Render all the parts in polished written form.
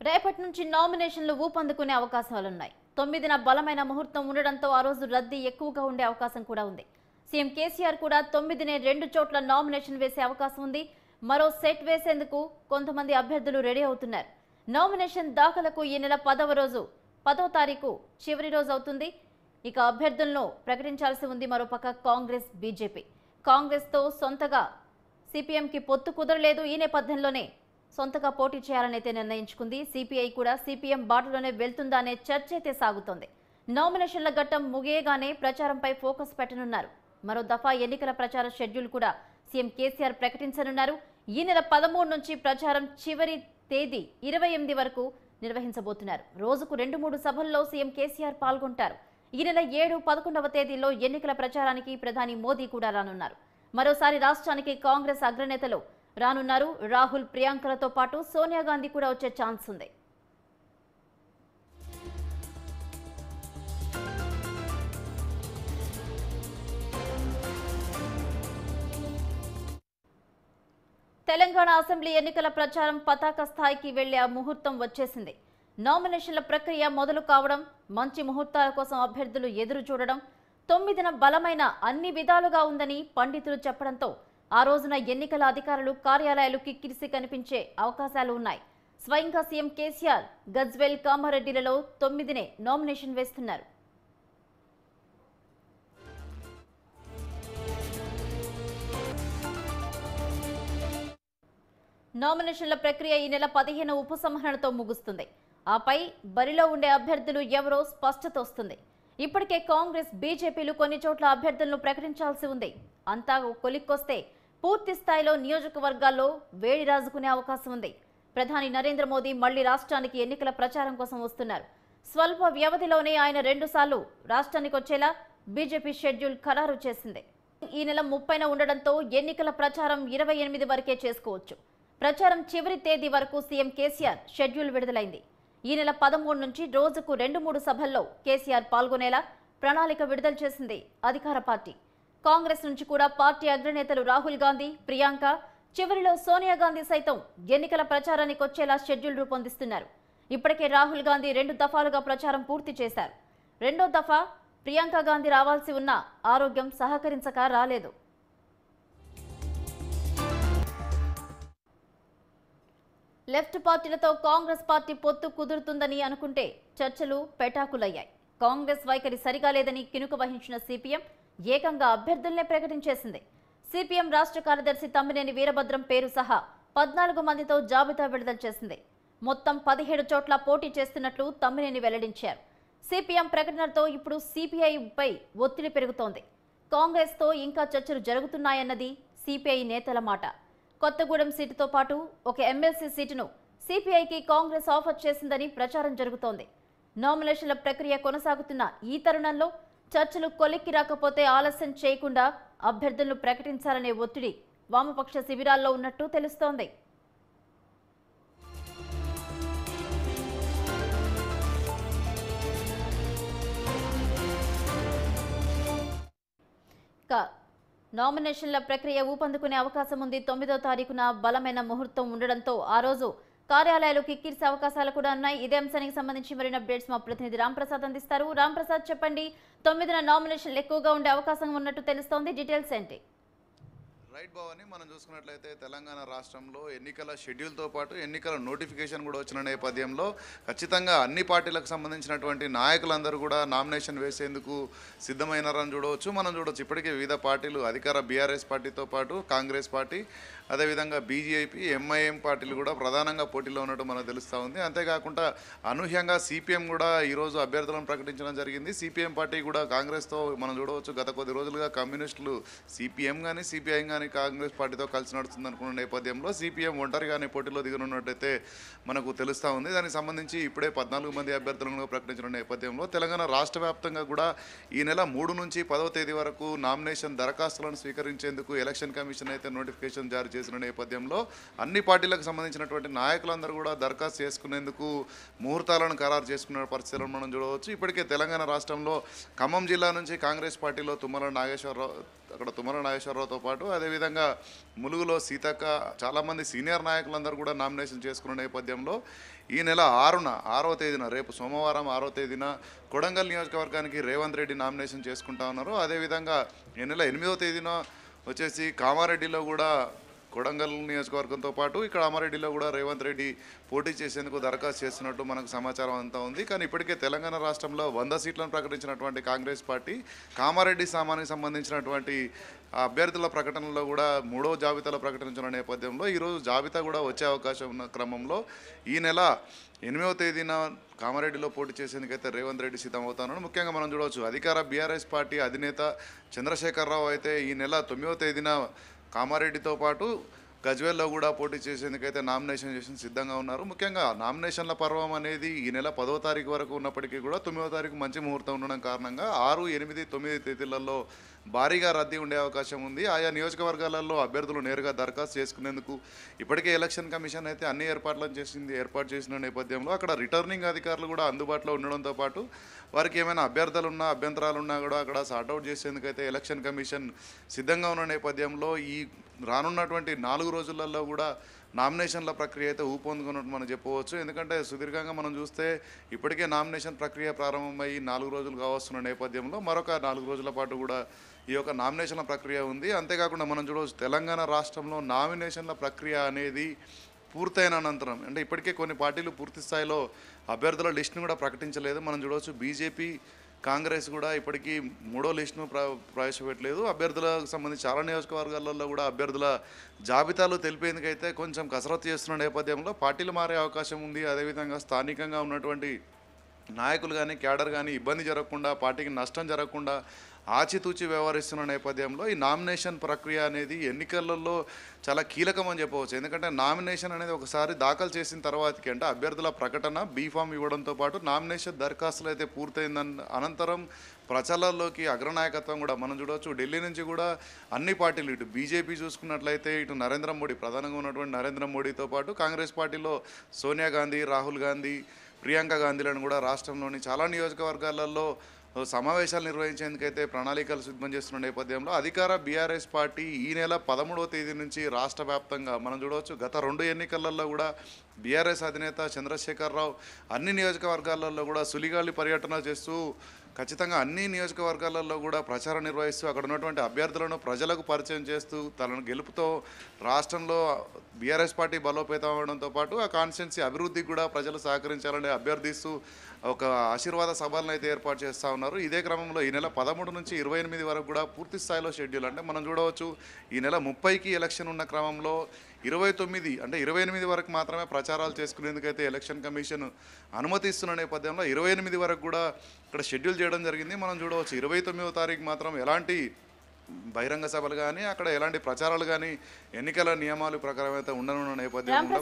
రేపటి నుంచి నామినేషన్లు ఊపందుకునే అవకాశాలున్నాయి. 9న బలమైన ముహూర్తం ఉండడంతో ఆ రోజు రద్దీ ఎక్కువగా ఉండే అవకాశం కూడా ఉంది. సీఎం కేసీఆర్ కూడా 9నే 2 చోట్ల నామినేషన్ వేసే అవకాశం ఉంది. మరో సెట్ వేసేందుకు కొంతమంది అభ్యర్థులు రెడీ అవుతున్నారు. నామినేషన్ దాఖలకు ఈ నెల 10వ తారీఖు చివరి రోజు అవుతుంది. ఇక అభ్యర్థులను ప్రకటించాల్సి ఉంది. మరోపక్క కాంగ్రెస్, బీజేపీ. కాంగ్రెస్తో సొంతగా సిపిఎంకి పొత్తు కుదరలేదు. ఈ నేపథ్యంలోనే సొంతగా పోటీ చేయాలనైతే నిర్ణయించుకుంది. సిపిఐ కూడా సిపిఎం బాటలోనే వెళ్తుందా అనే చర్చ అయితే సాగుతోంది. నామినేషన్ల ఘట్టం ముగియగానే ప్రచారంపై ఫోకస్ పెట్టనున్నారు. మరో దఫా ఎన్నికల ప్రచార షెడ్యూల్ కూడా సీఎం కేసీఆర్ ప్రకటించనున్నారు. ఈ నెల 13 నుంచి ప్రచారం చివరి తేదీ 28 వరకు నిర్వహించబోతున్నారు. రోజుకు 2-3 సభల్లో సీఎం కేసీఆర్ పాల్గొంటారు. ఈ నెల 7, 11వ తేదీల్లో ఎన్నికల ప్రచారానికి ప్రధాని మోదీ కూడా రానున్నారు. మరోసారి రాష్ట్రానికి కాంగ్రెస్ అగ్రనేతలు రానున్నారు. రాహుల్, ప్రియాంకలతో పాటు సోనియా గాంధీ కూడా వచ్చే ఛాన్స్ ఉంది. తెలంగాణ అసెంబ్లీ ఎన్నికల ప్రచారం పతాక స్థాయికి వెళ్లే ముహూర్తం వచ్చేసింది. నామినేషన్ల ప్రక్రియ మొదలు కావడం, మంచి ముహూర్తాల కోసం అభ్యర్థులు ఎదురు చూడడం, 9న బలమైన అన్ని విధాలుగా ఉందని పండితులు చెప్పడంతో ఆ రోజున ఎన్నికల అధికారులు కార్యాలయాలు కిక్కిరిసి కనిపించే అవకాశాలు ఉన్నాయి. స్వయంగా సీఎం కేసీఆర్ గజ్వేల్, కామారెడ్డిలలో 9నే నామినేషన్ వేస్తున్నారు. నామినేషన్ల ప్రక్రియ ఈ నెల 15 ఉపసంహరణతో ముగుస్తుంది. ఆపై బరిలో ఉండే అభ్యర్థులు ఎవరో స్పష్టత వస్తుంది. ఇప్పటికే కాంగ్రెస్, బీజేపీలు కొన్ని చోట్ల అభ్యర్థులను ప్రకటించాల్సి ఉంది. అంతా కొలిక్కొస్తే పూర్తి స్థాయిలో నియోజకవర్గాల్లో వేడి రాజుకునే అవకాశం ఉంది. ప్రధాని నరేంద్ర మోదీ మళ్లీ రాష్ట్రానికి ఎన్నికల ప్రచారం కోసం వస్తున్నారు. స్వల్ప వ్యవధిలోనే ఆయన 2 సార్లు రాష్ట్రానికి వచ్చేలా బీజేపీ షెడ్యూల్ ఖరారు చేసింది. ఈ నెల 30న ఉండడంతో ఎన్నికల ప్రచారం 28 వరకే చేసుకోవచ్చు. ప్రచారం చివరి తేదీ వరకు సీఎం కేసీఆర్ షెడ్యూల్ విడుదలైంది. ఈ నెల 13 నుంచి రోజుకు 2-3 సభల్లో కేసీఆర్ పాల్గొనేలా ప్రణాళిక విడుదల చేసింది అధికార పార్టీ. కాంగ్రెస్ నుంచి కూడా పార్టీ అగ్రనేతలు రాహుల్ గాంధీ, ప్రియాంక, చివరిలో సోనియా గాంధీ సైతం ఎన్నికల ప్రచారానికి వచ్చేలా షెడ్యూల్ రూపొందిస్తున్నారు. ఇప్పటికే రాహుల్ గాంధీ 2 దఫాలుగా ప్రచారం పూర్తి చేశారు. 2వ దఫా ప్రియాంక గాంధీ రావాల్సి ఉన్న ఆరోగ్యం సహకరించక రాలేదు. లెఫ్ట్ పార్టీలతో కాంగ్రెస్ పార్టీ పొత్తు కుదురుతుందని అనుకుంటే చర్చలు పెటాకులయ్యాయి. కాంగ్రెస్ వైఖరి సరిగా లేదని కినుక వహించిన సిపిఎం ఏకంగా అభ్యర్థులనే ప్రకటించేసింది. సిపిఎం రాష్ట్ర కార్యదర్శి తమ్మినేని వీరభద్రం పేరు సహా 14 మందితో జాబితా విడుదల చేసింది. మొత్తం 17 చోట్ల పోటీ చేస్తున్నట్లు తమ్మినేని వెల్లడించారు. సిపిఎం ప్రకటనతో ఇప్పుడు సిపిఐపై ఒత్తిడి పెరుగుతోంది. కాంగ్రెస్తో ఇంకా చర్చలు జరుగుతున్నాయన్నది సిపిఐ నేతల మాట. కొత్తగూడెం సీటుతో పాటు ఒక ఎమ్మెల్సీ సీటును సిపిఐకి కాంగ్రెస్ ఆఫర్ చేసిందని ప్రచారం జరుగుతోంది. నామినేషన్ల ప్రక్రియ కొనసాగుతున్న ఈ తరుణంలో చర్చలు కొలిక్కి రాకపోతే ఆలస్యం చేయకుండా అభ్యర్థులను ప్రకటించాలనే ఒత్తిడి వామపక్ష శిబిరాల్లో ఉన్నట్టు తెలుస్తోంది. నామినేషన్ల ప్రక్రియ ఊపందుకునే అవకాశం ఉంది. 9వ తారీఖున బలమైన ముహూర్తం ఉండడంతో ఆ రోజు కార్యాలయాలు కిక్కిరిసే అవకాశాలు కూడా ఉన్నాయి. ఇదే అంశానికి సంబంధించి మరిన్ని అప్డేట్స్ మా ప్రతినిధి రాంప్రసాద్ అందిస్తారు. రాంప్రసాద్, చెప్పండి, 9న నామినేషన్లు ఎక్కువగా ఉండే అవకాశం ఉన్నట్టు తెలుస్తోంది. డీటెయిల్స్ ఏంటి? రైట్ భవాని, మనం చూసుకున్నట్లయితే తెలంగాణ రాష్ట్రంలో ఎన్నికల షెడ్యూల్తో పాటు ఎన్నికల నోటిఫికేషన్ కూడా వచ్చిన నేపథ్యంలో ఖచ్చితంగా అన్ని పార్టీలకు సంబంధించినటువంటి నాయకులందరూ కూడా నామినేషన్ వేసేందుకు సిద్ధమైనారని చూడవచ్చు. మనం చూడవచ్చు ఇప్పటికే వివిధ పార్టీలు, అధికార బీఆర్ఎస్ పార్టీతో పాటు కాంగ్రెస్ పార్టీ, అదేవిధంగా బీజేపీ, ఎంఐఎం పార్టీలు కూడా ప్రధానంగా పోటీలో ఉన్నట్టు మనకు తెలుస్తూ ఉంది. అంతేకాకుండా అనూహ్యంగా సిపిఎం కూడా ఈరోజు అభ్యర్థులను ప్రకటించడం జరిగింది. సిపిఎం పార్టీ కూడా కాంగ్రెస్తో మనం చూడవచ్చు గత కొద్ది రోజులుగా కమ్యూనిస్టులు సిపిఎం కానీ సిపిఐ కానీ కాంగ్రెస్ పార్టీతో కలిసి నడుస్తుంది అనుకున్న నేపథ్యంలో సిపిఎం ఒంటరిగానే పోటీలో దిగనున్నట్టయితే మనకు తెలుస్తూ ఉంది. దానికి సంబంధించి ఇప్పుడే 14 మంది అభ్యర్థులను ప్రకటించిన నేపథ్యంలో తెలంగాణ రాష్ట్ర వ్యాప్తంగా కూడా ఈ నెల 3 నుంచి 10వ తేదీ వరకు నామినేషన్ దరఖాస్తులను స్వీకరించేందుకు ఎలక్షన్ కమిషన్ అయితే నోటిఫికేషన్ జారీ చేసిన నేపథ్యంలో అన్ని పార్టీలకు సంబంధించినటువంటి నాయకులందరూ కూడా దరఖాస్తు చేసుకునేందుకు ముహూర్తాలను ఖరారు చేసుకున్న పరిస్థితులను మనం చూడవచ్చు. ఇప్పటికే తెలంగాణ రాష్ట్రంలో ఖమ్మం జిల్లా నుంచి కాంగ్రెస్ పార్టీలో తుమ్మల నాగేశ్వరరావుతో పాటు అదేవిధంగా అదేవిధంగా ములుగులో సీతక్క చాలామంది సీనియర్ నాయకులందరూ కూడా నామినేషన్ చేసుకున్న నేపథ్యంలో ఈ నెల 6వ తేదీన రేపు సోమవారం 6వ తేదీన కొడంగల్ నియోజకవర్గానికి రేవంత్ రెడ్డి నామినేషన్ చేసుకుంటా ఉన్నారు. అదేవిధంగా ఈ నెల 8వ తేదీన వచ్చేసి కామారెడ్డిలో కూడా కొడంగల్ నియోజకవర్గంతో పాటు ఇక్కడ కామారెడ్డిలో కూడా రేవంత్ రెడ్డి పోటీ చేసేందుకు దరఖాస్తు చేస్తున్నట్టు మనకు సమాచారం అంతా ఉంది. కానీ ఇప్పటికే తెలంగాణ రాష్ట్రంలో 100 సీట్లను ప్రకటించినటువంటి కాంగ్రెస్ పార్టీ కామారెడ్డి సామానికి సంబంధించినటువంటి అభ్యర్థుల ప్రకటనలో కూడా 3వ జాబితాలో ప్రకటించిన నేపథ్యంలో ఈరోజు జాబితా కూడా వచ్చే అవకాశం ఉన్న క్రమంలో ఈ నెల 8వ తేదీన కామారెడ్డిలో పోటీ చేసేందుకైతే రేవంత్ రెడ్డి సిద్ధమవుతానని ముఖ్యంగా మనం చూడవచ్చు. అధికార బీఆర్ఎస్ పార్టీ అధినేత చంద్రశేఖరరావు అయితే ఈ నెల 9వ తేదీన కామారెడ్డితో పాటు గజ్వేల్లో కూడా పోటీ చేసేందుకైతే నామినేషన్ చేసి సిద్ధంగా ఉన్నారు. ముఖ్యంగా నామినేషన్ల పర్వం అనేది ఈ నెల 10వ తారీఖు వరకు ఉన్నప్పటికీ కూడా 9వ తారీఖు మంచి ముహూర్తం ఉండడం కారణంగా 6, 8, 9 తేదీలలో భారీగా రద్దీ ఉండే అవకాశం ఉంది. ఆయా నియోజకవర్గాలలో అభ్యర్థులు నేరుగా దరఖాస్తు చేసుకునేందుకు ఇప్పటికే ఎలక్షన్ కమిషన్ అయితే అన్ని ఏర్పాటు చేసిన నేపథ్యంలో అక్కడ రిటర్నింగ్ అధికారులు కూడా అందుబాటులో ఉండడంతో పాటు వారికి ఏమైనా అభ్యంతరాలున్నా కూడా అక్కడ సార్ట్అవుట్ చేసేందుకైతే ఎలక్షన్ కమిషన్ సిద్ధంగా ఉన్న నేపథ్యంలో ఈ రానున్నటువంటి 4 రోజులలో కూడా నామినేషన్ల ప్రక్రియ అయితే ఊపొందుకున్నట్టు మనం చెప్పవచ్చు. ఎందుకంటే సుదీర్ఘంగా మనం చూస్తే ఇప్పటికే నామినేషన్ ప్రక్రియ ప్రారంభమై 4 రోజులు కావస్తున్న నేపథ్యంలో మరొక 4 రోజుల పాటు కూడా ఈ యొక్క నామినేషన్ల ప్రక్రియ ఉంది. అంతేకాకుండా మనం చూడవచ్చు తెలంగాణ రాష్ట్రంలో నామినేషన్ల ప్రక్రియ అనేది పూర్తయిన అనంతరం అంటే ఇప్పటికే కొన్ని పార్టీలు పూర్తి స్థాయిలో అభ్యర్థుల లిస్టును కూడా ప్రకటించలేదు. మనం చూడవచ్చు బీజేపీ, కాంగ్రెస్ కూడా ఇప్పటికీ 3వ లిస్టును ప్రవేశపెట్టలేదు. అభ్యర్థులకు సంబంధించి చాలా నియోజకవర్గాలలో కూడా అభ్యర్థుల జాబితాలు తెలిపేందుకైతే కొంచెం కసరత్తు చేస్తున్న నేపథ్యంలో పార్టీలు మారే అవకాశం ఉంది. అదేవిధంగా స్థానికంగా ఉన్నటువంటి నాయకులు కానీ క్యాడర్ కానీ ఇబ్బంది జరగకుండా పార్టీకి నష్టం జరగకుండా ఆచితూచి వ్యవహరిస్తున్న నేపథ్యంలో ఈ నామినేషన్ ప్రక్రియ అనేది ఎన్నికలలో చాలా కీలకం అని చెప్పవచ్చు. ఎందుకంటే నామినేషన్ అనేది ఒకసారి దాఖలు చేసిన తర్వాతకి అంటే అభ్యర్థుల ప్రకటన బీఫామ్ ఇవ్వడంతో పాటు నామినేషన్ దరఖాస్తులు అయితే పూర్తయిందని అనంతరం ప్రచారాల్లోకి అగ్రనాయకత్వం కూడా మనం చూడవచ్చు. ఢిల్లీ నుంచి కూడా అన్ని పార్టీలు ఇటు బీజేపీ చూసుకున్నట్లయితే ఇటు నరేంద్ర మోడీ ప్రధానంగా ఉన్నటువంటి నరేంద్ర మోడీతో పాటు కాంగ్రెస్ పార్టీలో సోనియా గాంధీ, రాహుల్ గాంధీ, ప్రియాంక గాంధీలను కూడా రాష్ట్రంలోని చాలా నియోజకవర్గాలలో సమావేశాలు నిర్వహించేందుకైతే ప్రణాళికలు సిద్ధం చేస్తున్న నేపథ్యంలో అధికార బీఆర్ఎస్ పార్టీ ఈ నెల 13వ తేదీ నుంచి రాష్ట్ర వ్యాప్తంగా మనం చూడవచ్చు గత 2 ఎన్నికలలో కూడా బీఆర్ఎస్ అధినేత చంద్రశేఖరరావు అన్ని నియోజకవర్గాలలో కూడా సులిగాలి పర్యటన చేస్తూ ఖచ్చితంగా అన్ని నియోజకవర్గాలలో కూడా ప్రచారం నిర్వహిస్తూ అక్కడ ఉన్నటువంటి అభ్యర్థులను ప్రజలకు పరిచయం చేస్తూ తనను గెలుపుతో రాష్ట్రంలో బీఆర్ఎస్ పార్టీ బలోపేతం అవడంతో పాటు ఆ కాన్స్టిట్యున్సీ అభివృద్ధికి కూడా ప్రజలు సహకరించాలని అభ్యర్థిస్తూ ఒక ఆశీర్వాద సభలను అయితే ఏర్పాటు చేస్తూ ఉన్నారు. ఇదే క్రమంలో ఈ నెల 13 నుంచి 28 వరకు కూడా పూర్తి స్థాయిలో షెడ్యూల్ అంటే మనం చూడవచ్చు ఈ నెల 30కి ఎలక్షన్ ఉన్న క్రమంలో 29 అంటే 28 వరకు మాత్రమే ప్రచారాలు చేసుకునేందుకైతే ఎలక్షన్ కమిషన్ అనుమతిస్తున్న నేపథ్యంలో 28 వరకు కూడా ఇక్కడ షెడ్యూల్ చేయడం జరిగింది. మనం చూడవచ్చు 29వ తారీఖు మాత్రం ఎలాంటి బహిరంగ సభలు కానీ అక్కడ ఎలాంటి ప్రచారాలు కానీ ఎన్నికల నియమాల ప్రకారం అయితే ఉండనున్న నేపథ్యంలో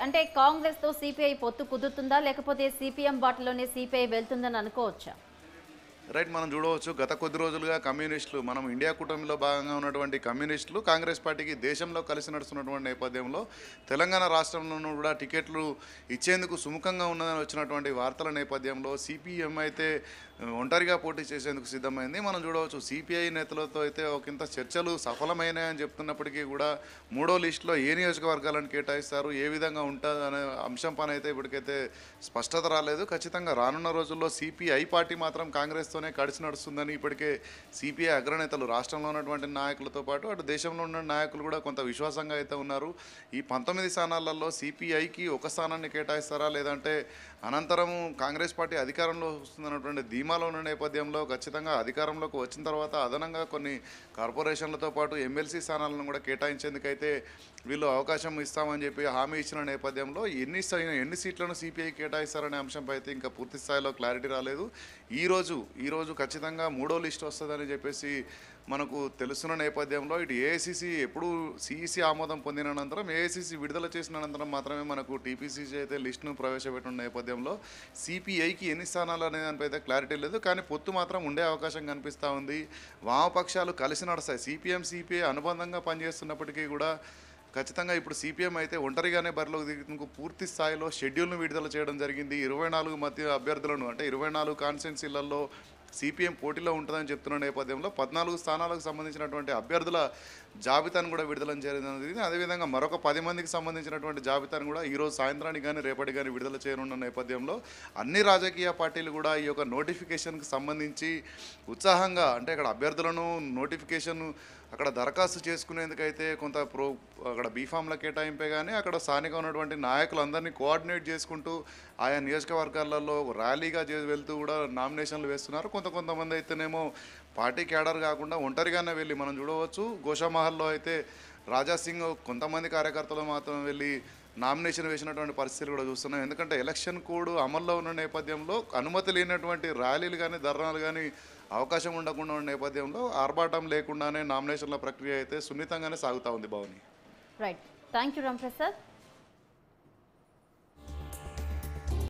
అంటే కాంగ్రెస్ తో సిపిఐ పొత్తు కుదురుతుందా లేకపోతే సిపిఎం బాటలోనే సిపిఐ వెళ్తుందని అనుకోవచ్చా? రైట్, మనం చూడవచ్చు గత కొద్ది రోజులుగా కమ్యూనిస్టులు మనం ఇండియా కూటమిలో భాగంగా ఉన్నటువంటి కమ్యూనిస్టులు కాంగ్రెస్ పార్టీకి దేశంలో కలిసి నడుస్తున్నటువంటి నేపథ్యంలో తెలంగాణ రాష్ట్రంలోనూ కూడా టికెట్లు ఇచ్చేందుకు సుముఖంగా ఉన్నదని వచ్చినటువంటి వార్తల నేపథ్యంలో సిపిఎం అయితే ఒంటరిగా పోటీ చేసేందుకు సిద్ధమైంది. మనం చూడవచ్చు సిపిఐ నేతలతో అయితే ఒకంత చర్చలు సఫలమైనాయని చెప్తున్నప్పటికీ కూడా 3వ లిస్టులో ఏ నియోజకవర్గాలను కేటాయిస్తారు, ఏ విధంగా ఉంటుంది అనే అంశం పని అయితే ఇప్పటికైతే స్పష్టత రాలేదు. ఖచ్చితంగా రానున్న రోజుల్లో సిపిఐ పార్టీ మాత్రం కాంగ్రెస్తోనే కలిసి నడుస్తుందని ఇప్పటికే సిపిఐ అగ్రనేతలు రాష్ట్రంలో ఉన్నటువంటి నాయకులతో పాటు అటు దేశంలో ఉన్న నాయకులు కూడా కొంత విశ్వాసంగా అయితే ఉన్నారు. ఈ 19 స్థానాలలో సిపిఐకి ఒక స్థానాన్ని కేటాయిస్తారా లేదంటే అనంతరం కాంగ్రెస్ పార్టీ అధికారంలో వస్తుందన్నటువంటి ధీమాలో ఉన్న నేపథ్యంలో ఖచ్చితంగా అధికారంలోకి వచ్చిన తర్వాత అదనంగా కొన్ని కార్పొరేషన్లతో పాటు ఎమ్మెల్సీ స్థానాలను కూడా కేటాయించేందుకైతే వీళ్ళు అవకాశం ఇస్తామని చెప్పి హామీ ఇచ్చిన నేపథ్యంలో ఎన్ని సీట్లను సిపిఐ కేటాయిస్తారనే అంశంపై అయితే ఇంకా పూర్తి స్థాయిలో క్లారిటీ రాలేదు. ఈరోజు ఖచ్చితంగా 3వ లిస్ట్ వస్తుందని చెప్పేసి మనకు తెలుస్తున్న నేపథ్యంలో ఇటు ఏఐసిసి ఎప్పుడు సిఈసి ఆమోదం పొందిన అనంతరం ఏఐసిసి విడుదల చేసిన అనంతరం మాత్రమే మనకు టీపీసీసీ అయితే లిస్టును ప్రవేశపెట్టిన నేపథ్యంలో సిపిఐకి ఎన్ని స్థానాలు అనే దానిపై అయితే క్లారిటీ లేదు. కానీ పొత్తు మాత్రం ఉండే అవకాశం కనిపిస్తూ ఉంది. వామపక్షాలు కలిసి నడుస్తాయి. సిపిఎం సిపిఐ అనుబంధంగా పనిచేస్తున్నప్పటికీ కూడా ఖచ్చితంగా ఇప్పుడు సిపిఎం అయితే ఒంటరిగానే బరిలోకి దిగేందుకు పూర్తి స్థాయిలో షెడ్యూల్ను విడుదల చేయడం జరిగింది. 24 మధ్య అభ్యర్థులను అంటే 24 కాన్స్టిట్యున్సీలలో సిపిఎం పోటీలో ఉంటుందని చెప్తున్న నేపథ్యంలో 14 స్థానాలకు సంబంధించినటువంటి అభ్యర్థుల జాబితాను కూడా విడుదల చేయనున్నది. అదేవిధంగా మరొక 10 మందికి సంబంధించినటువంటి జాబితాను కూడా ఈరోజు సాయంత్రానికి కానీ రేపటి కానీ విడుదల చేయనున్న నేపథ్యంలో అన్ని రాజకీయ పార్టీలు కూడా ఈ యొక్క నోటిఫికేషన్కి సంబంధించి ఉత్సాహంగా, అంటే ఇక్కడ అభ్యర్థులను నోటిఫికేషన్ అక్కడ దరఖాస్తు చేసుకునేందుకైతే కొంత అక్కడ బీఫామ్ల కేటాయింపే కానీ అక్కడ స్థానిక ఉన్నటువంటి నాయకులందరినీ కోఆర్డినేట్ చేసుకుంటూ ఆయా నియోజకవర్గాలలో ర్యాలీగా వెళ్తూ కూడా నామినేషన్లు వేస్తున్నారు. కొంతమంది అయితేనేమో పార్టీ క్యాడర్ కాకుండా ఒంటరిగానే వెళ్ళి మనం చూడవచ్చు. గోషామహల్లో అయితే రాజాసింగ్ కొంతమంది కార్యకర్తలు మాత్రం వెళ్ళి నామినేషన్ వేసినటువంటి పరిస్థితులు కూడా చూస్తున్నాం. ఎందుకంటే ఎలక్షన్ కోడ్ అమల్లో ఉన్న నేపథ్యంలో అనుమతి లేనటువంటి ర్యాలీలు కానీ ధర్నాలు కానీ అవకాశం ఉండకుండా ఉన్న నేపథ్యంలో ఆర్భాటం లేకుండానే నామినేషన్ల ప్రక్రియ అయితే సున్నితంగానే సాగుతూ ఉంది. Bhavani. Right, thank you Ram Prasad.